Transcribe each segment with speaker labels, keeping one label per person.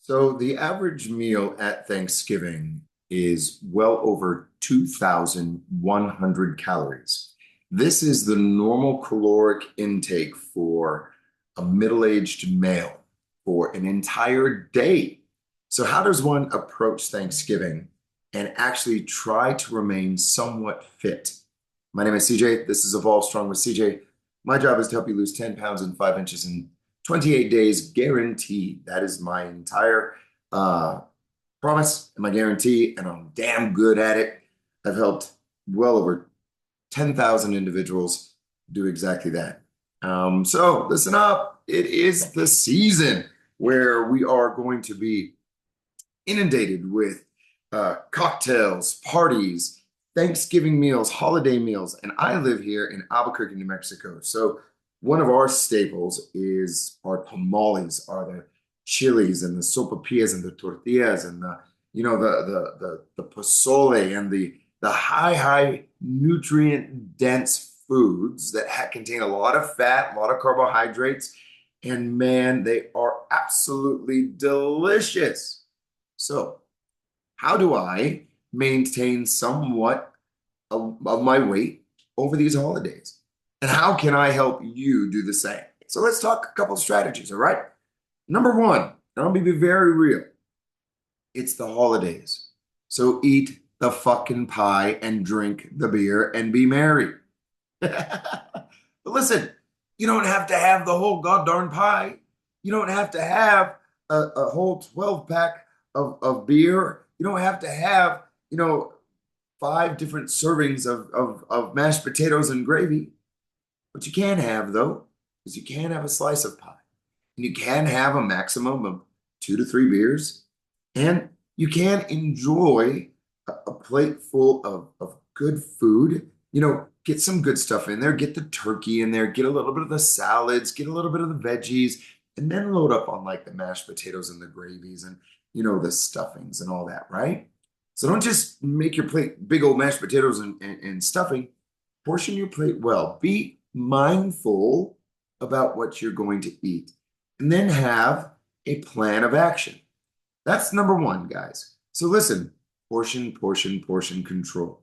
Speaker 1: So the average meal at Thanksgiving is well over 2,100 calories. This is the normal caloric intake for a middle-aged male for an entire day. So how does one approach Thanksgiving and actually try to remain somewhat fit? My name is CJ. This is Evolve Strong with CJ. My job is to help you lose 10 pounds in 5 inches in 28 days, guaranteed. That is my entire uh, promise and my guarantee, and I'm damn good at it. I've helped well over 10,000 individuals do exactly that. So listen up. It is the season where we are going to be inundated with cocktails, parties, Thanksgiving meals, holiday meals, and I live here in Albuquerque, New Mexico. So one of our staples is our tamales, are the chilies and the sopapillas and the tortillas and the the pozole and the high nutrient dense foods that contain a lot of fat, a lot of carbohydrates, and man, they are absolutely delicious. So, how do I maintain somewhat of my weight over these holidays? And how can I help you do the same? So, let's talk a couple of strategies, all right? Number one, and I'm gonna be very real, it's the holidays. So, eat the fucking pie and drink the beer and be merry. But listen, you don't have to have the whole goddamn pie. You don't have to have a whole 12 pack of beer. You don't have to have, 5 different servings of mashed potatoes and gravy. What you can have, though, is you can have a slice of pie. And you can have a maximum of 2 to 3 beers. And you can enjoy a plate full of good food. Get some good stuff in there, get the turkey in there, get a little bit of the salads, get a little bit of the veggies, and then load up on like the mashed potatoes and the gravies and the stuffings and all that, right? So don't just make your plate big old mashed potatoes and stuffing. Portion your plate well. Be mindful about what you're going to eat, and then have a plan of action. That's number one, guys. So listen, portion control.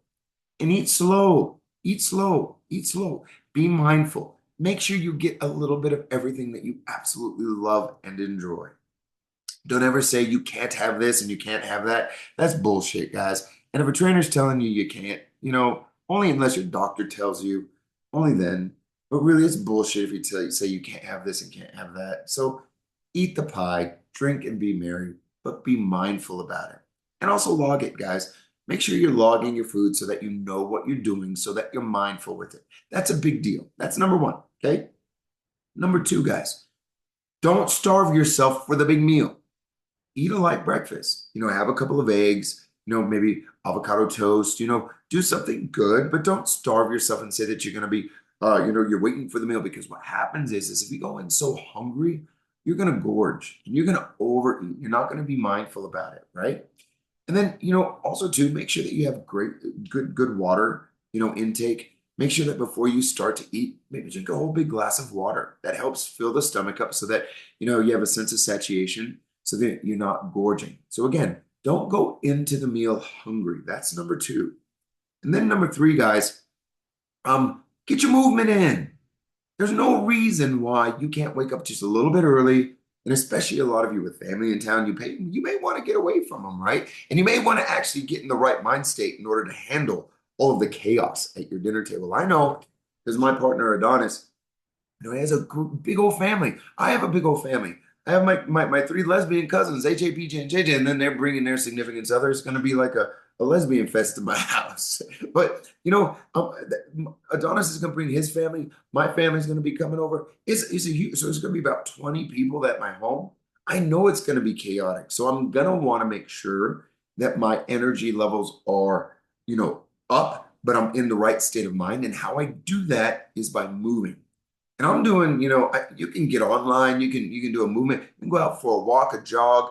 Speaker 1: And eat slow, eat slow, eat slow. Be mindful. Make sure you get a little bit of everything that you absolutely love and enjoy. Don't ever say you can't have this and you can't have that. That's bullshit, guys. And if a trainer's telling you you can't, only unless your doctor tells you, only then. But really, it's bullshit if say you can't have this and can't have that. So eat the pie, drink and be merry, but be mindful about it. And also log it, guys. Make sure you're logging your food so that you know what you're doing, so that you're mindful with it. That's a big deal. That's number one, okay? Number two, guys, don't starve yourself for the big meal. Eat a light breakfast. Have a couple of eggs, maybe avocado toast, do something good, but don't starve yourself and say that you're going to be, you're waiting for the meal, because what happens is if you go in so hungry, you're going to gorge and you're going to overeat. You're not going to be mindful about it, right? And then, also too, make sure that you have good water, intake. Make sure that before you start to eat, maybe drink a whole big glass of water. That helps fill the stomach up so that, you have a sense of satiation so that you're not gorging. So again, don't go into the meal hungry. That's number two. And then number three, guys, get your movement in. There's no reason why you can't wake up just a little bit early. And especially a lot of you with family in town, you may want to get away from them, right? And you may want to actually get in the right mind state in order to handle all of the chaos at your dinner table. I know, because my partner Adonis, he has a big old family. I have a big old family. I have my 3 lesbian cousins, HA, PJ, and JJ, and then they're bringing their significant other. It's going to be like a lesbian fest in my house. But, Adonis is going to bring his family. My family's going to be coming over. So it's going to be about 20 people at my home. I know it's going to be chaotic. So I'm going to want to make sure that my energy levels are, up, but I'm in the right state of mind. And how I do that is by moving. And I'm doing, you can get online, you can do a movement, you can go out for a walk, a jog,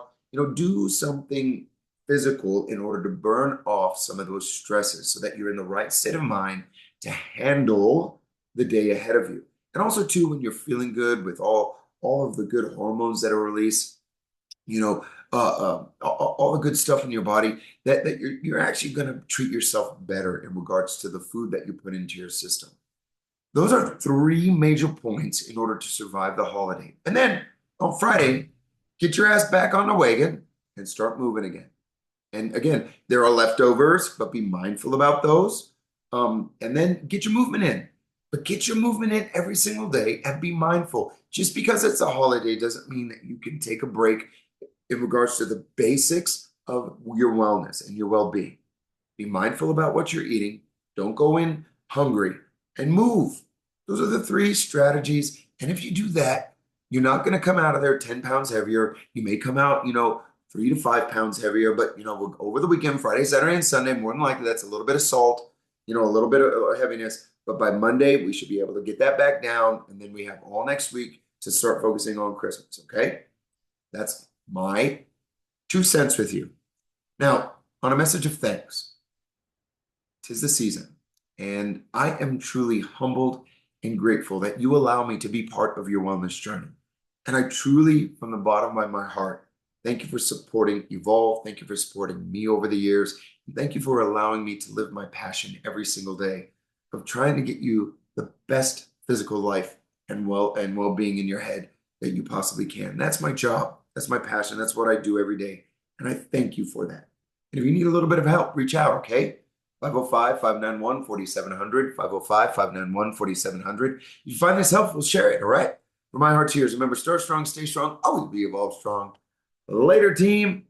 Speaker 1: do something physical in order to burn off some of those stresses so that you're in the right state of mind to handle the day ahead of you. And also too, when you're feeling good with all of the good hormones that are released, you know, all the good stuff in your body that you're actually going to treat yourself better in regards to the food that you put into your system. Those are three major points in order to survive the holiday. And then on Friday, get your ass back on the wagon and start moving again. And again, there are leftovers, but be mindful about those. And then get your movement in. But get your movement in every single day and be mindful. Just because it's a holiday doesn't mean that you can take a break in regards to the basics of your wellness and your well-being. Be mindful about what you're eating. Don't go in hungry and move. Those are the three strategies. And if you do that, you're not going to come out of there 10 pounds heavier. You may come out, 3 to 5 pounds heavier, but over the weekend, Friday, Saturday, and Sunday, more than likely, that's a little bit of salt, a little bit of heaviness. But by Monday, we should be able to get that back down. And then we have all next week to start focusing on Christmas. Okay. That's my 2 cents with you. Now, on a message of thanks, 'tis the season, and I am truly humbled and grateful that you allow me to be part of your wellness journey. And I truly, from the bottom of my heart, thank you for supporting Evolve. Thank you for supporting me over the years. And thank you for allowing me to live my passion every single day of trying to get you the best physical life and well-being in your head that you possibly can. That's my job. That's my passion. That's what I do every day. And I thank you for that. And if you need a little bit of help, reach out, okay? 505-591-4700, 505-591-4700. If you find this helpful, share it, all right? For my heart to yours, remember, start strong, stay strong, always be Evolve strong. Later, team.